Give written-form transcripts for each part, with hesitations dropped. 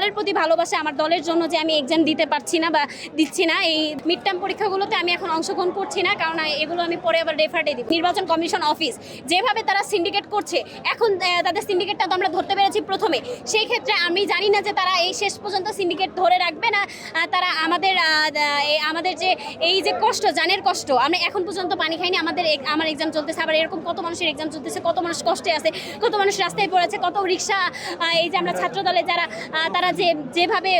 দলের প্রতি ভালোবাসা, আমার দলের জন্য যে আমি এক্সাম দিতে পারছি না বা দিচ্ছি না, এই মিড টার্ম পরীক্ষাগুলোতে আমি এখন অংশগ্রহণ করছি না, কারণ এগুলো আমি পরে আবার রেফারে দিব। নির্বাচন কমিশন অফিস যেভাবে তারা সিন্ডিকেট করছে, এখন তাদের সিন্ডিকেটটা তো আমরা ধরতে পেরেছি প্রথমে, সেই ক্ষেত্রে আমি জানি না যে তারা এই শেষ পর্যন্ত সিন্ডিকেট ধরে রাখবে না। তারা আমাদের যে এই যে কষ্ট, জানের কষ্ট, আমরা এখন পর্যন্ত পানি খাইনি, আমার এক্সাম চলতেছে, আবার এরকম কত মানুষের এক্সাম চলতেছে, কত মানুষ কষ্টে আছে, কত মানুষ রাস্তায় পড়েছে, কত রিক্সা, এই যে আমরা ছাত্র দলে যারা তারা যেভাবে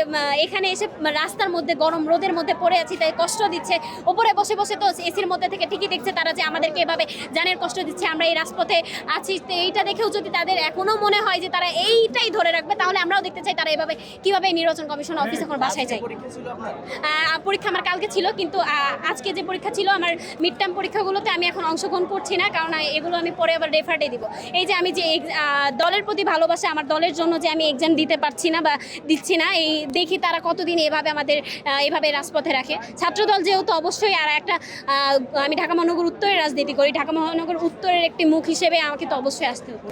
এখানে এসে রাস্তার মধ্যে গরম রোদের মধ্যে পড়ে আছি, তাই কষ্ট দিচ্ছে। ওপরে বসে বসে তো এসির মধ্যে থেকে ঠিকই দেখছে তারা যে আমাদেরকে এভাবে জানের কষ্ট দিচ্ছে, আমরা এই রাজপথে আছি। তো এইটা দেখেও যদি তাদের এখনো মনে হয় যে তারা এইটাই ধরে রাখবে, তাহলে আমরাও দেখতে চাই তারা এভাবে কিভাবে নির্বাচন কমিশন অফিস এখন বাসায় যায়। পরীক্ষা আমার কালকে ছিল, কিন্তু আজকে যে পরীক্ষা ছিল আমার মিড টার্ম পরীক্ষাগুলোতে আমি এখন অংশগ্রহণ করছি না, কারণ এগুলো আমি পরে আবার রেফারে দিব। এই যে আমি যে দলের প্রতি ভালোবাসা, আমার দলের জন্য যে আমি এক্সাম দিতে পারছি না বা দিচ্ছি না, এই দেখি তারা কতদিন এভাবে আমাদের এভাবে রাজপথে রাখে। ছাত্রদল যেহেতু অবশ্যই, আর একটা আমি ঢাকা মহানগর উত্তরের রাজনীতি করি, ঢাকা মহানগর উত্তরের একটি মুখ হিসেবে আমাকে তো অবশ্যই আসতে হবে।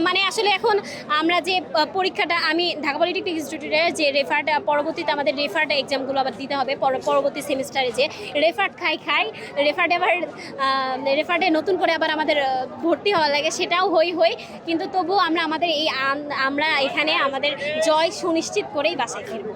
মানে আসলে এখন আমরা যে পরীক্ষাটা, আমি ঢাকা পলিটেকনিক ইনস্টিটিউটের যে রেফারটা, পরবর্তীতে আমাদের রেফারটা এক্সামগুলো আবার দিতে হবে পরবর্তী সেমিস্টারে, যে রেফার্ট খাই রেফার্টে নতুন করে আবার আমাদের ভর্তি হওয়া লাগে, সেটাও হই, কিন্তু তবুও আমরা এখানে আমাদের জয় সুনিশ্চিত করেই বাসায় ফিরবো।